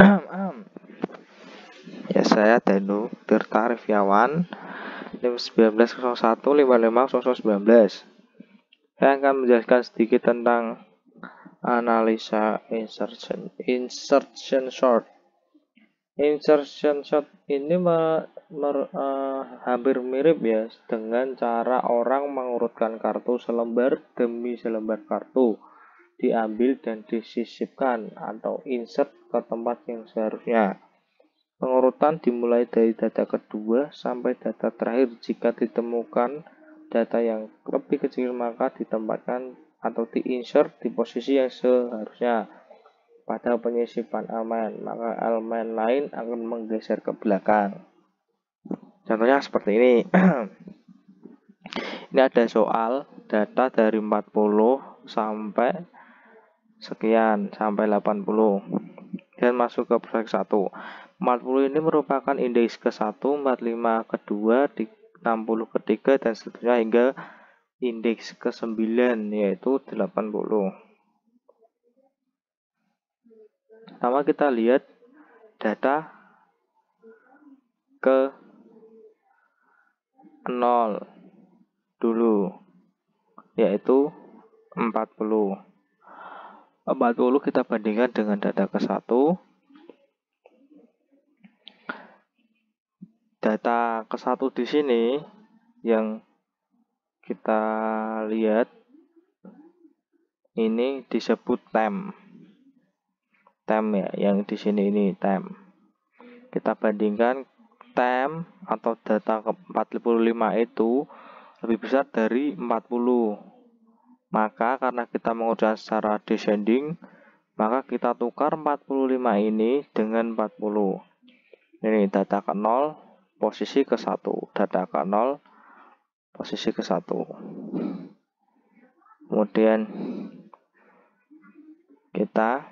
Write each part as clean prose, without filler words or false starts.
Ya, saya Danu Tirta Rifyawan, NIM 1901550019. Saya akan menjelaskan sedikit tentang analisa insertion short. Insertion short ini hampir mirip ya dengan cara orang mengurutkan kartu selembar demi selembar kartu diambil dan disisipkan atau insert ke tempat yang seharusnya. Pengurutan dimulai dari data kedua sampai data terakhir. Jika ditemukan data yang lebih kecil maka ditempatkan atau diinsert di posisi yang seharusnya. Pada penyisipan elemen, maka elemen lain akan menggeser ke belakang. Contohnya seperti ini. Ini ada soal data dari 40 sampai sekian, sampai 80. Dan masuk ke proses 1. 40 ini merupakan indeks ke-1, 45 ke-2, 60 ke-3, dan seterusnya hingga indeks ke-9, yaitu 80. Pertama kita lihat data ke 0 dulu, yaitu 40. 40 kita bandingkan dengan data ke-1. Data ke-1 di sini yang kita lihat ini disebut tem ya, yang di sini ini tem. Kita bandingkan tem atau data ke 45 itu lebih besar dari 40. Maka karena kita mengurutkan secara descending, maka kita tukar 45 ini dengan 40. Ini data ke 0 posisi ke 1, data ke 0 posisi ke 1. Kemudian kita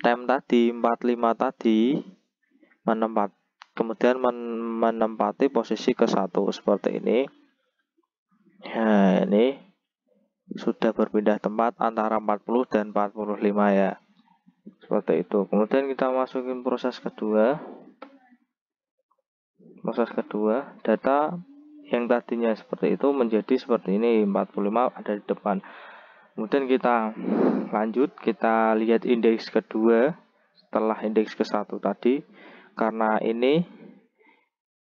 tem tadi 45 tadi menempati posisi ke 1 seperti ini. Nah, ini sudah berpindah tempat antara 40 dan 45 ya. Seperti itu. Kemudian kita masukin proses kedua. Proses kedua, data yang tadinya seperti itu menjadi seperti ini, 45 ada di depan. Kemudian kita lanjut, kita lihat indeks kedua setelah indeks ke-1 tadi. Karena ini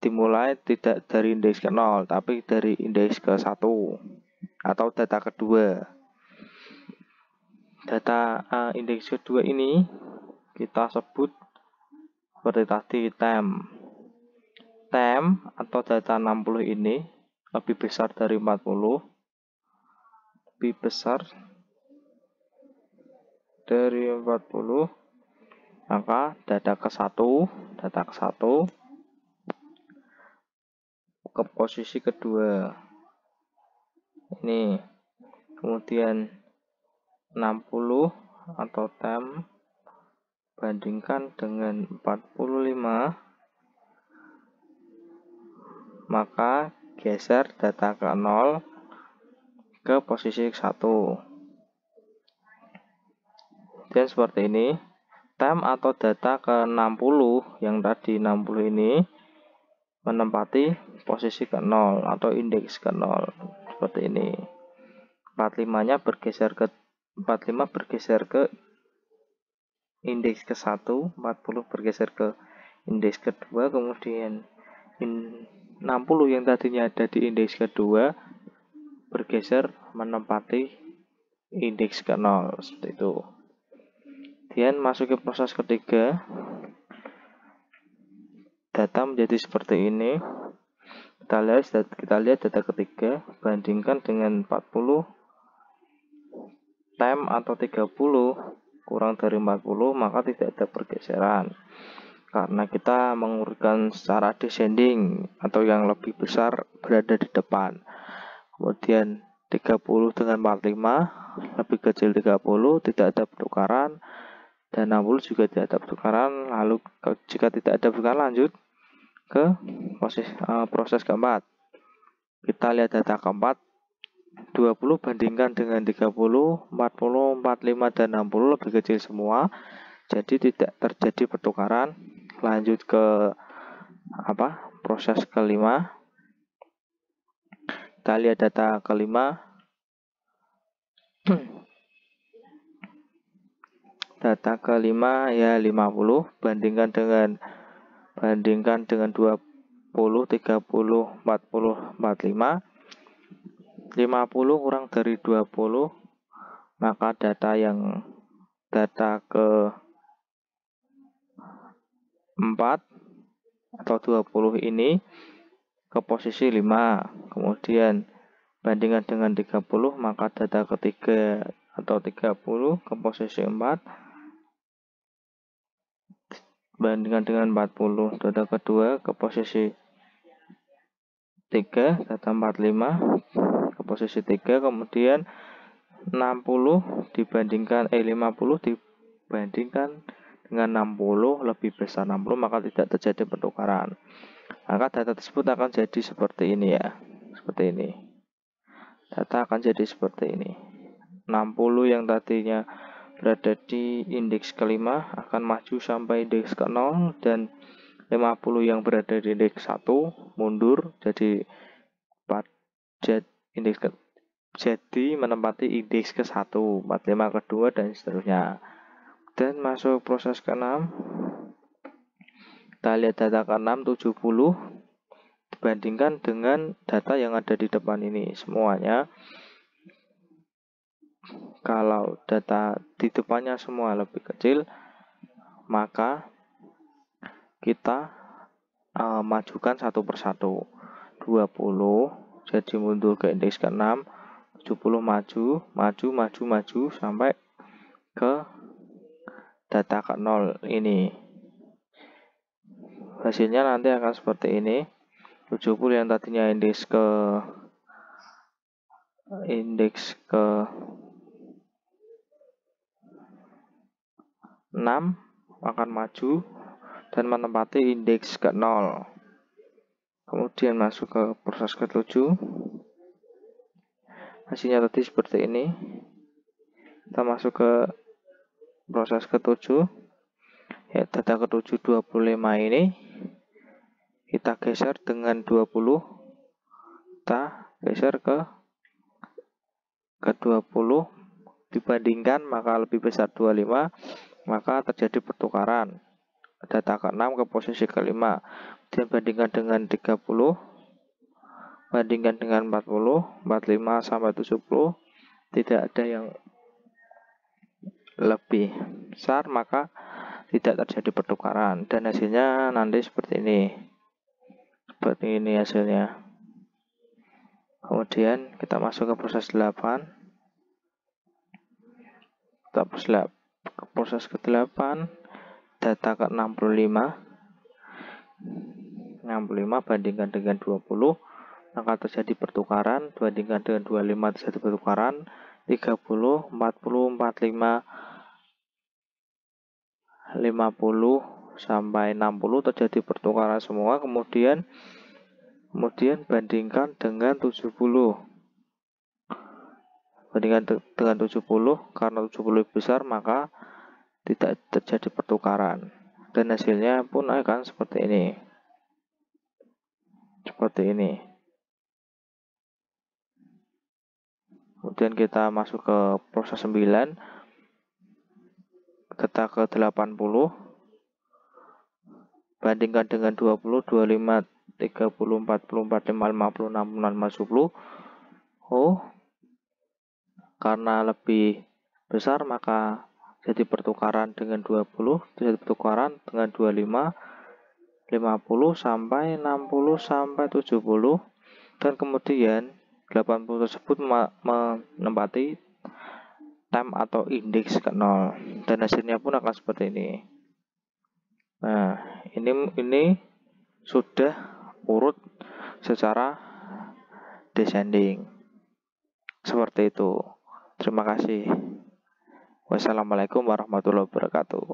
dimulai tidak dari indeks ke-0, tapi dari indeks ke-1 atau data kedua. Data indeks kedua ini kita sebut seperti tadi tem. Tem atau data 60 ini lebih besar dari 40. Lebih besar dari 40, maka data ke-1 ke posisi kedua ini. Kemudian 60 atau tem bandingkan dengan 45, maka geser data ke 0 ke posisi 1. Dan seperti ini, tem atau data ke 60 yang tadi 60 ini menempati posisi ke 0 atau indeks ke 0 seperti ini. 45 bergeser ke indeks ke 1, 40 bergeser ke indeks kedua, kemudian 60 yang tadinya ada di indeks kedua bergeser menempati indeks ke 0 seperti itu. Kemudian masuk ke proses ketiga, data menjadi seperti ini. Kita lihat data ketiga, bandingkan dengan 40 tem atau 30 kurang dari 40, maka tidak ada pergeseran karena kita mengurutkan secara descending atau yang lebih besar berada di depan. Kemudian 30 dengan 45 lebih kecil 30, tidak ada pertukaran, dan 60 juga tidak ada pertukaran. Lalu jika tidak ada pertukaran, lanjut ke proses keempat. Kita lihat data keempat, 20 bandingkan dengan 30, 40, 45, dan 60 lebih kecil semua. jadi tidak terjadi pertukaran. Lanjut ke proses kelima. Kita lihat data kelima. Data kelima ya 50, bandingkan dengan 20, 30, 40, 45. 50 kurang dari 20, maka data ke 4 atau 20 ini ke posisi 5. Kemudian bandingkan dengan 30, maka data ketiga atau 30 ke posisi 4. Bandingkan dengan 40, data kedua ke posisi 3, data 45 ke posisi 3. Kemudian 50 dibandingkan 50 dibandingkan dengan 60 lebih besar 60, maka tidak terjadi pertukaran. Maka data tersebut akan jadi seperti ini ya. Seperti ini. Data akan jadi seperti ini. 60 yang tadinya berada di indeks kelima akan maju sampai indeks ke-0, dan 50 yang berada di indeks 1 mundur jadi indeks jadi menempati indeks ke-1, 45 kedua, dan seterusnya. Dan masuk proses ke-6. Kita lihat data ke-6 70 dibandingkan dengan data yang ada di depan ini semuanya. Kalau data di depannya semua lebih kecil, maka kita majukan satu persatu. 20 jadi mundur ke indeks ke-6, 70 maju sampai ke data ke-0 ini. Hasilnya nanti akan seperti ini. 70 yang tadinya indeks ke 6 akan maju dan menempati indeks ke-0. Kemudian masuk ke proses ke-7. Hasilnya tadi seperti ini. Kita masuk ke proses ke-7. Ya, data ke-7 25 ini kita geser dengan 20. Kita geser ke 20 dibandingkan, maka lebih besar 25, maka terjadi pertukaran. Data ke-6 ke posisi ke-5. Kemudian bandingkan dengan 30, bandingkan dengan 40, 45 sampai 70, tidak ada yang lebih besar, maka tidak terjadi pertukaran, dan hasilnya nanti seperti ini. Seperti ini hasilnya. Kemudian kita masuk ke proses 8. Kita ke proses ke-8. Data ke-65. 65 bandingkan dengan 20, maka terjadi pertukaran. Bandingkan dengan 25 terjadi pertukaran. 30, 40, 45, 50 sampai 60 terjadi pertukaran semua. Kemudian bandingkan dengan 70. Bandingkan dengan 70, karena 70 lebih besar, maka tidak terjadi pertukaran. Dan hasilnya pun akan seperti ini. Seperti ini. Kemudian kita masuk ke proses 9. Data ke 80. Bandingkan dengan 20, 25, 30, 40, 45, 50, 60, 70. Karena lebih besar, maka jadi pertukaran dengan 20, jadi pertukaran dengan 25, 50 sampai 60 sampai 70, dan kemudian 80 tersebut menempati time atau indeks ke-0, dan hasilnya pun akan seperti ini. Nah, ini sudah urut secara descending. Seperti itu. Terima kasih. Wassalamualaikum warahmatullahi wabarakatuh.